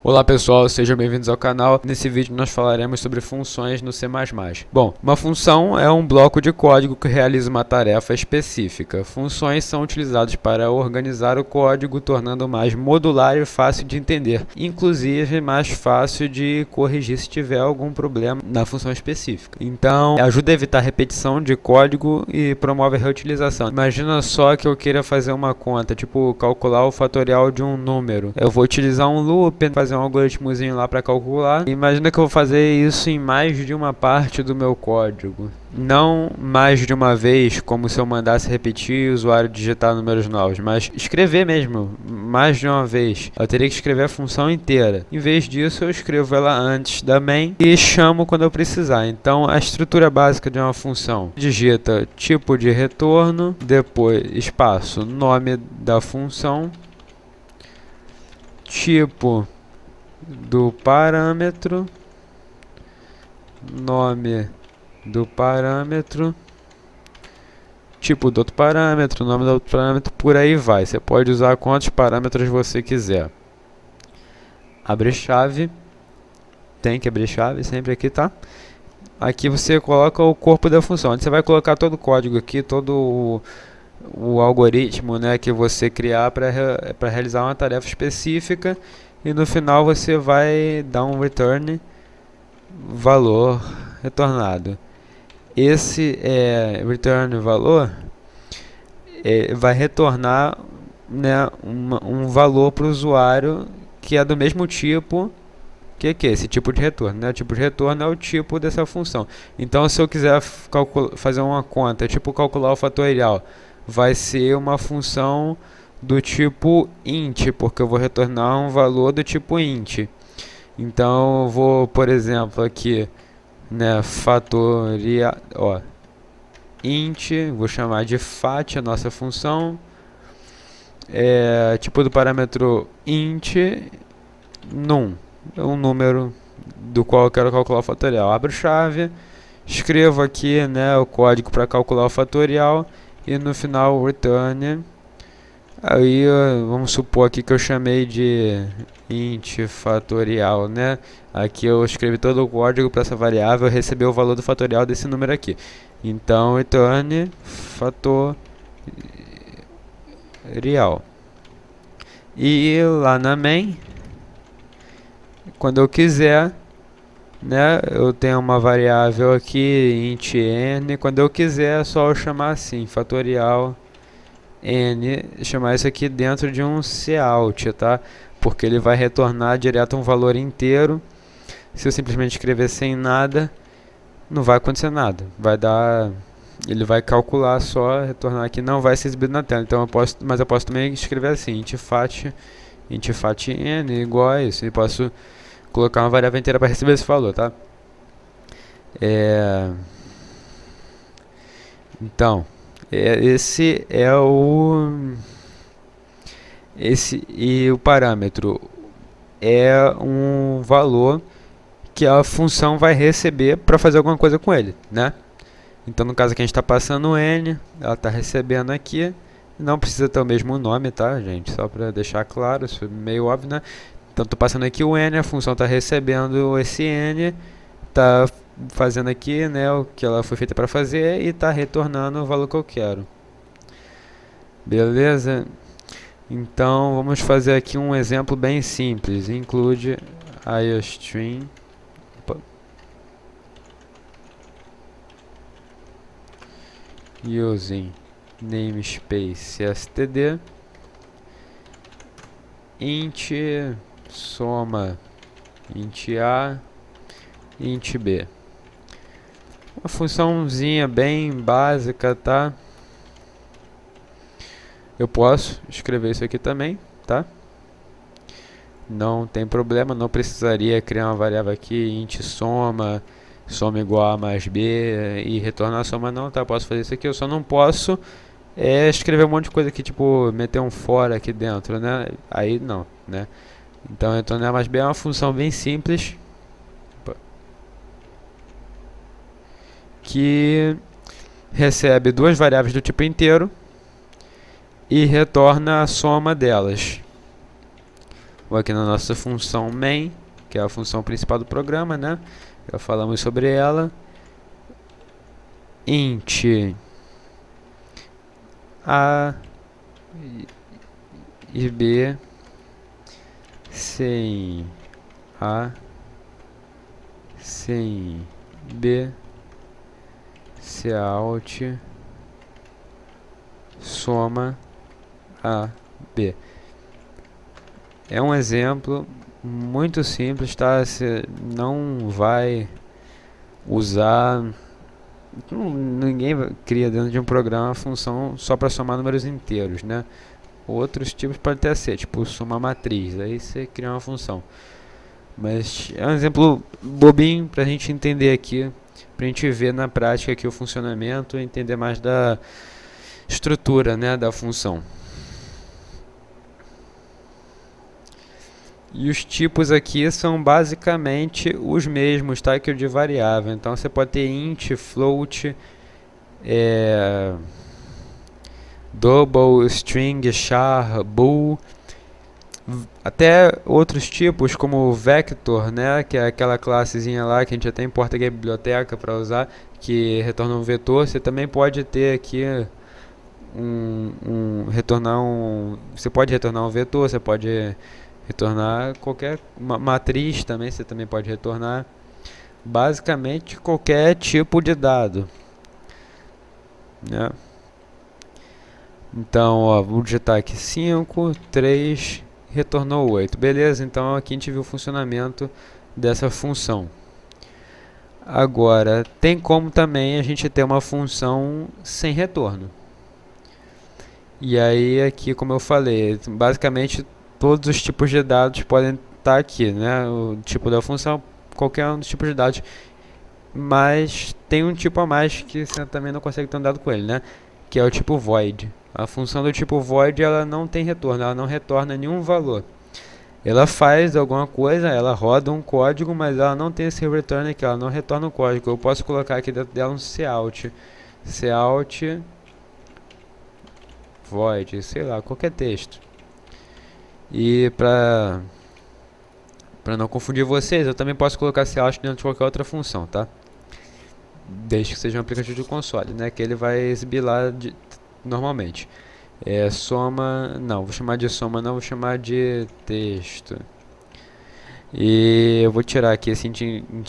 Olá pessoal, sejam bem-vindos ao canal. Nesse vídeo nós falaremos sobre funções no C++. Bom, uma função é um bloco de código que realiza uma tarefa específica. Funções são utilizadas para organizar o código, tornando mais modular e fácil de entender, inclusive mais fácil de corrigir se tiver algum problema na função específica. Então, ajuda a evitar repetição de código e promove a reutilização. Imagina só que eu queira fazer uma conta, tipo calcular o fatorial de um número. Eu vou utilizar um loop, fazer um algoritmozinho lá para calcular. Imagina que eu vou fazer isso em mais de uma parte do meu código. Não mais de uma vez, como se eu mandasse repetir e o usuário digitar números novos, mas escrever mesmo, mais de uma vez. Eu teria que escrever a função inteira. Em vez disso, eu escrevo ela antes da main e chamo quando eu precisar. Então, a estrutura básica de uma função: digita tipo de retorno, depois espaço, nome da função, tipo do parâmetro, nome do parâmetro, tipo do outro parâmetro, nome do outro parâmetro, por aí vai. Você pode usar quantos parâmetros você quiser. Abre chave, tem que abrir chave sempre aqui, tá? Aqui você coloca o corpo da função, onde você vai colocar todo o código aqui, todo o algoritmo, né, que você criar para realizar uma tarefa específica. E no final você vai dar um return valor retornado. Esse return valor vai retornar, né, um valor para o usuário que é do mesmo tipo que esse tipo de retorno, né? O tipo de retorno é o tipo dessa função. Então, se eu quiser fazer uma conta, tipo calcular o fatorial, vai ser uma função do tipo int, porque eu vou retornar um valor do tipo int. Então, eu vou, por exemplo, aqui, né, fatorial, ó, int, vou chamar de fat a nossa função, tipo do parâmetro int num, é um número do qual eu quero calcular o fatorial. Abro chave, escrevo aqui, né, o código para calcular o fatorial e no final return. Aí vamos supor aqui que eu chamei de int fatorial, né? Aqui eu escrevi todo o código para essa variável e receber o valor do fatorial desse número aqui. Então return fatorial. E lá na main, quando eu quiser, né, eu tenho uma variável aqui int n. Quando eu quiser é só eu chamar assim, fatorial n, chamar isso aqui dentro de um cout, tá? Porque ele vai retornar direto um valor inteiro. Se eu simplesmente escrever sem nada, não vai acontecer nada. Vai dar, ele vai calcular só, retornar aqui, não vai ser exibido na tela. Então eu posso também escrever assim, int fat n igual a isso. E posso colocar uma variável inteira para receber esse valor, tá? Então, esse é o parâmetro é um valor que a função vai receber para fazer alguma coisa com ele, né? Então, no caso aqui a gente está passando n, ela está recebendo aqui, não precisa ter o mesmo nome, tá, gente? Só para deixar claro, isso é meio óbvio, né? Então, estou passando aqui o n, a função está recebendo esse n, está fazendo aqui, né, o que ela foi feita para fazer e está retornando o valor que eu quero. Beleza? Então vamos fazer aqui um exemplo bem simples. Include iostream using namespace std int soma int a int b. Uma funçãozinha bem básica, tá? Eu posso escrever isso aqui também, tá? Não tem problema, não precisaria criar uma variável aqui, int soma igual a mais b e retornar a soma não, tá? Posso fazer isso aqui, eu só não posso escrever um monte de coisa aqui, tipo meter um for aqui dentro, né? Aí não, né? Então retornar mais b é uma função bem simples que recebe duas variáveis do tipo inteiro e retorna a soma delas. Vou aqui na nossa função main, que é a função principal do programa, né? Já falamos sobre ela. Int a e b sem a sem b cout soma a b. É um exemplo muito simples, tá? Você não vai usar, ninguém cria dentro de um programa uma função só para somar números inteiros, né? Outros tipos podem até ser, tipo somar matriz, aí você cria uma função. Mas é um exemplo bobinho pra gente entender aqui, pra gente ver na prática aqui o funcionamento e entender mais da estrutura, né, da função. E os tipos aqui são basicamente os mesmos, tá, que o de variável. Então você pode ter int, float, double, string, char, bool, até outros tipos como vector, né, que é aquela classezinha lá que a gente até importa aqui a biblioteca para usar, que retorna um vetor. Você também pode ter aqui você pode retornar um vetor, você pode retornar qualquer matriz também, você também pode retornar basicamente qualquer tipo de dado, né? Então, ó, vou digitar aqui 5, 3, retornou 8. Beleza, então aqui a gente viu o funcionamento dessa função. Agora, tem como também a gente ter uma função sem retorno. E aí aqui, como eu falei, basicamente todos os tipos de dados podem estar aqui, né? O tipo da função, qualquer um dos tipos de dados, mas tem um tipo a mais que você também não consegue ter um dado com ele, né? Que é o tipo void. A função do tipo void, ela não tem retorno, ela não retorna nenhum valor. Ela faz alguma coisa, ela roda um código, mas ela não tem esse return aqui, ela não retorna o código. Eu posso colocar aqui dentro dela um cout void, sei lá, qualquer texto. E para não confundir vocês, eu também posso colocar cout dentro de qualquer outra função, tá? Desde que seja um aplicativo de console, né? Que ele vai exibir lá normalmente. Soma, não, vou chamar de soma, não, vou chamar de texto. E eu vou tirar aqui esse int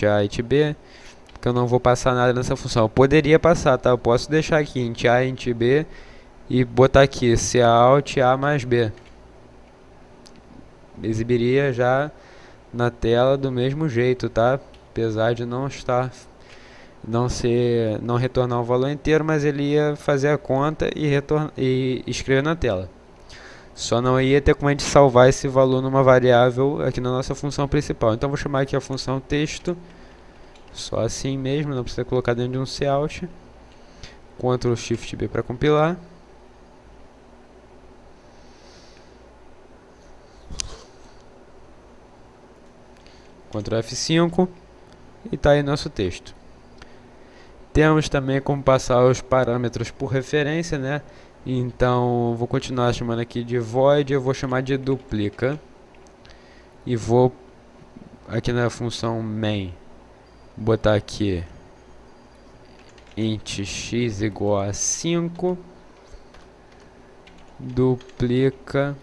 a e int b, porque eu não vou passar nada nessa função. Eu poderia passar, tá? Eu posso deixar aqui int a e int b e botar aqui cout a mais b. Exibiria já na tela do mesmo jeito, tá? Apesar de não retornar o valor inteiro, mas ele ia fazer a conta e escrever na tela. Só não ia ter como a gente salvar esse valor numa variável aqui na nossa função principal. Então vou chamar aqui a função texto, só assim mesmo, não precisa colocar dentro de um cout. Ctrl Shift B para compilar. Ctrl F5 e tá aí nosso texto. Temos também como passar os parâmetros por referência, né? Então, vou continuar chamando aqui de void, eu vou chamar de duplica. E vou, aqui na função main, botar aqui int x igual a 5, duplica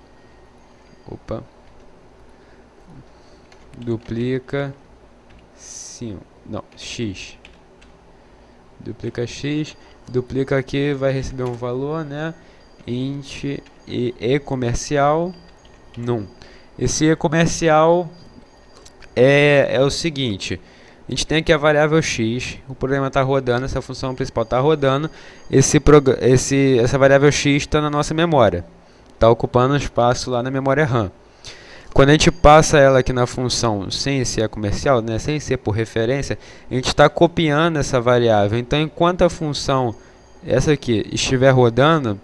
x. Duplica x, duplica aqui, vai receber um valor, né? Int e comercial num. Esse e comercial é o seguinte: a gente tem aqui a variável x, o programa está rodando, essa função principal está rodando, essa variável x está na nossa memória, está ocupando espaço lá na memória RAM. Quando a gente passa ela aqui na função sem ser comercial, né, sem ser por referência, a gente está copiando essa variável. Então, enquanto a função, essa aqui, estiver rodando,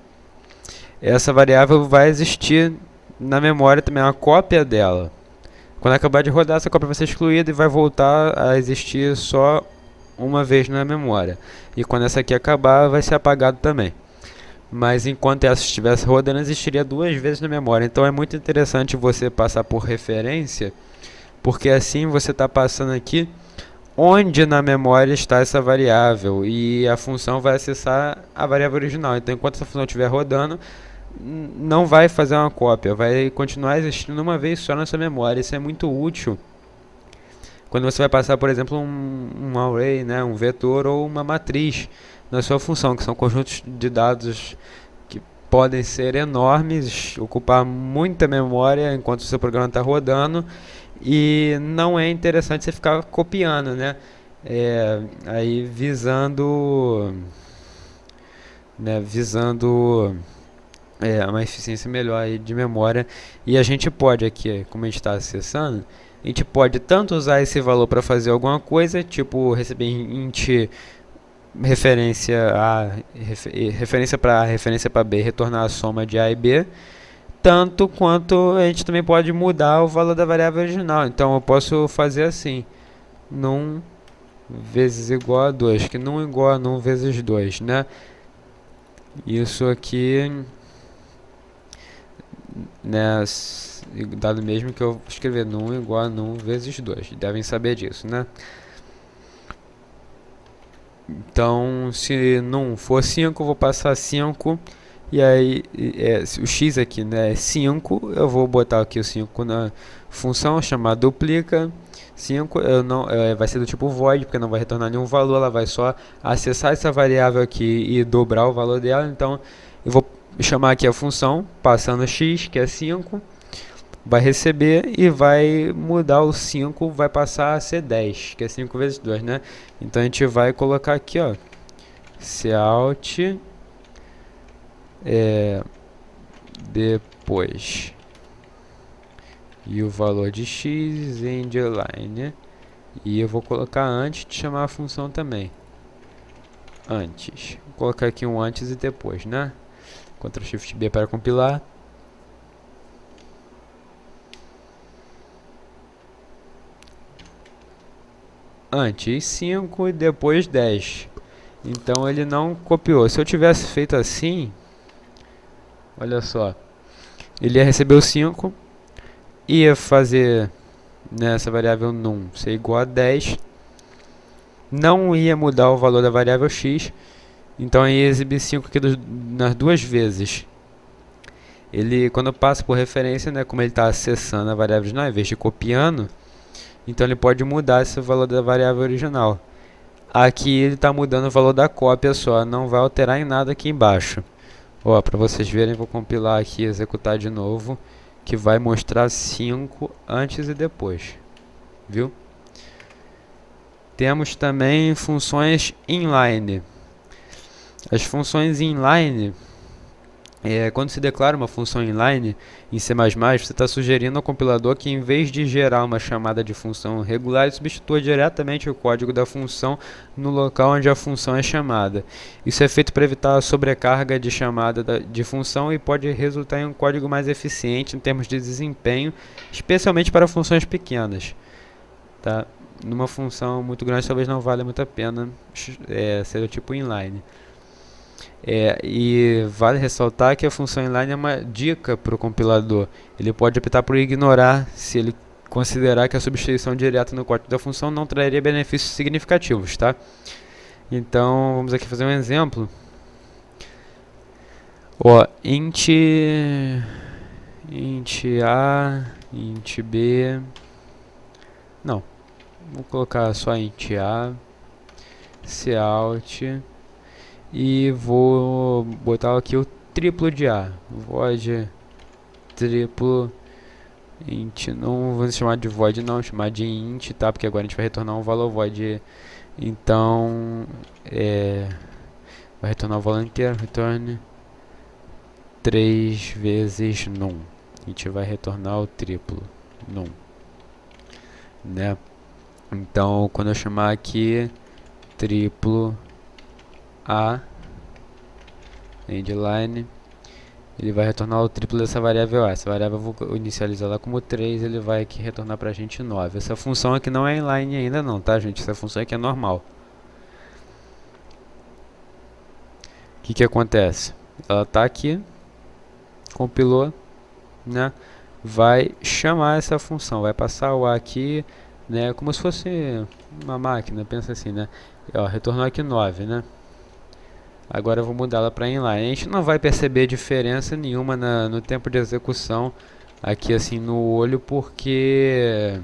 essa variável vai existir na memória também, uma cópia dela. Quando acabar de rodar, essa cópia vai ser excluída e vai voltar a existir só uma vez na memória. E quando essa aqui acabar, vai ser apagado também. mas enquanto essa estivesse rodando, existiria duas vezes na memória. Então é muito interessante você passar por referência, porque assim você está passando aqui onde na memória está essa variável e a função vai acessar a variável original. Então enquanto essa função estiver rodando, não vai fazer uma cópia, vai continuar existindo uma vez só na sua memória. Isso é muito útil quando você vai passar, por exemplo, um array, né, um vetor ou uma matriz na sua função, que são conjuntos de dados que podem ser enormes, ocupar muita memória enquanto o seu programa está rodando, e não é interessante você ficar copiando, né? Aí visando uma eficiência melhor aí de memória. E a gente pode aqui, como a gente está acessando, a gente pode tanto usar esse valor para fazer alguma coisa, tipo receber int referência A, referência para A, referência para B, retornar a soma de A e B, tanto quanto a gente também pode mudar o valor da variável original. Então eu posso fazer assim, num vezes igual a 2, que num igual a num vezes 2, né? Isso aqui, né, dado mesmo que eu escrever num igual a num vezes 2, devem saber disso, né? Então, se num for 5, eu vou passar 5, e aí o x aqui, né, é 5, eu vou botar aqui o 5 na função, chamar duplica, 5, vai ser do tipo void, porque não vai retornar nenhum valor, ela vai só acessar essa variável aqui e dobrar o valor dela. Então eu vou chamar aqui a função, passando x, que é 5, vai receber e vai mudar o 5, vai passar a ser 10, que é 5 vezes 2, né? Então a gente vai colocar aqui, ó, cout depois e o valor de x em line, e eu vou colocar antes de chamar a função também, antes, vou colocar aqui um antes e depois, né? Ctrl Shift B para compilar. Antes 5 e depois 10. Então ele não copiou. Se eu tivesse feito assim, olha só, ele ia receber o 5, ia fazer nessa variável num ser igual a 10, não ia mudar o valor da variável x, então ia exibir 5 aqui nas duas vezes. Ele, quando passa por referência, né, como ele está acessando a variável original, em vez de copiando, então ele pode mudar esse valor da variável original. Aqui ele está mudando o valor da cópia só, não vai alterar em nada aqui embaixo. Ó, para vocês verem, vou compilar aqui e executar de novo, que vai mostrar 5 antes e depois, viu? Temos também funções inline. As funções inline, quando se declara uma função inline em C++, você está sugerindo ao compilador que, em vez de gerar uma chamada de função regular, ele substitua diretamente o código da função no local onde a função é chamada. Isso é feito para evitar a sobrecarga de chamada de função e pode resultar em um código mais eficiente em termos de desempenho, especialmente para funções pequenas. Tá? Numa função muito grande, talvez não valha muito a pena ser do tipo inline. E vale ressaltar que a função inline é uma dica para o compilador. Ele pode optar por ignorar se ele considerar que a substituição direta no código da função não traria benefícios significativos, tá? Então vamos aqui fazer um exemplo. Ó, int A, int B, não, vou colocar só int A, cout, e vou botar aqui o triplo de A, void triplo int, não vou chamar de void não, chamar de int, tá? Porque agora a gente vai retornar um valor void, então vai retornar o valor inteiro, retorne 3 vezes num, a gente vai retornar o triplo num, né? Então quando eu chamar aqui triplo A endline, ele vai retornar o triplo dessa variável A. Essa variável eu vou inicializar ela como 3, ele vai aqui retornar pra gente 9. Essa função aqui não é inline ainda não, tá, gente? Essa função aqui é normal. O que acontece? ela está aqui, compilou, né? Vai chamar essa função, vai passar o A aqui, né? Como se fosse uma máquina, pensa assim, né? Ó, retornou aqui 9, né? Agora eu vou mudá-la para inline. A gente não vai perceber diferença nenhuma no tempo de execução aqui assim no olho, porque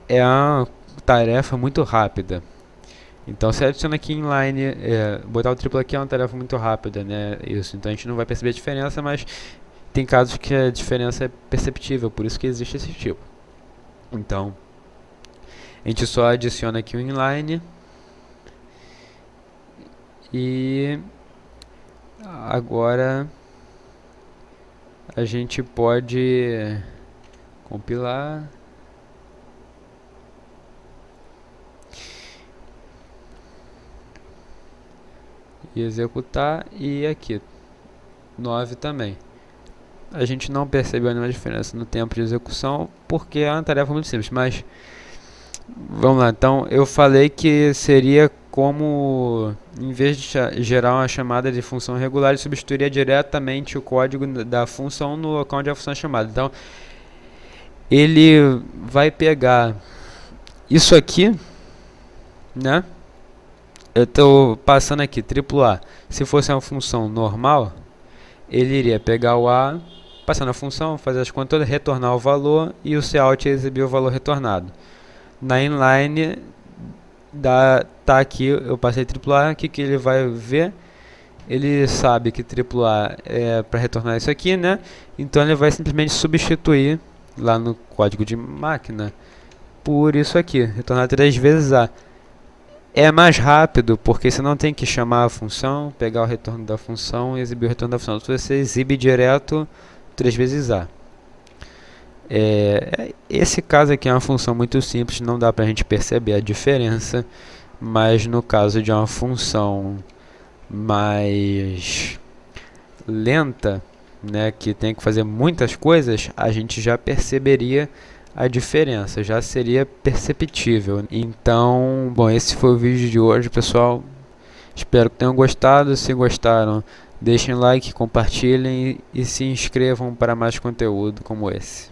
é uma tarefa muito rápida. Então, se adiciona aqui inline, botar o triplo aqui é uma tarefa muito rápida, né? Isso. Então a gente não vai perceber a diferença, mas tem casos que a diferença é perceptível, por isso que existe esse tipo. Então, a gente só adiciona aqui o inline e agora a gente pode compilar e executar, e aqui 9 também. A gente não percebeu nenhuma diferença no tempo de execução porque é uma tarefa muito simples, mas vamos lá. Então eu falei que seria como, em vez de gerar uma chamada de função regular, ele substituiria diretamente o código da função no local onde a função é chamada. Então ele vai pegar isso aqui, né? Eu estou passando aqui triplo A. Se fosse uma função normal, ele iria pegar o A, passar na função, fazer as contas todas, retornar o valor e o cout exibir o valor retornado. Na inline tá aqui, eu passei triplo A, o que ele vai ver? Ele sabe que triplo A é para retornar isso aqui, né? Então ele vai simplesmente substituir lá no código de máquina por isso aqui, retornar 3 vezes A. É mais rápido, porque você não tem que chamar a função, pegar o retorno da função e exibir o retorno da função. Você exibe direto 3 vezes A. Esse caso aqui é uma função muito simples, não dá para a gente perceber a diferença, mas no caso de uma função mais lenta, né, que tem que fazer muitas coisas, a gente já perceberia a diferença, já seria perceptível. Então, bom, esse foi o vídeo de hoje, pessoal. Espero que tenham gostado. Se gostaram, deixem like, compartilhem e se inscrevam para mais conteúdo como esse.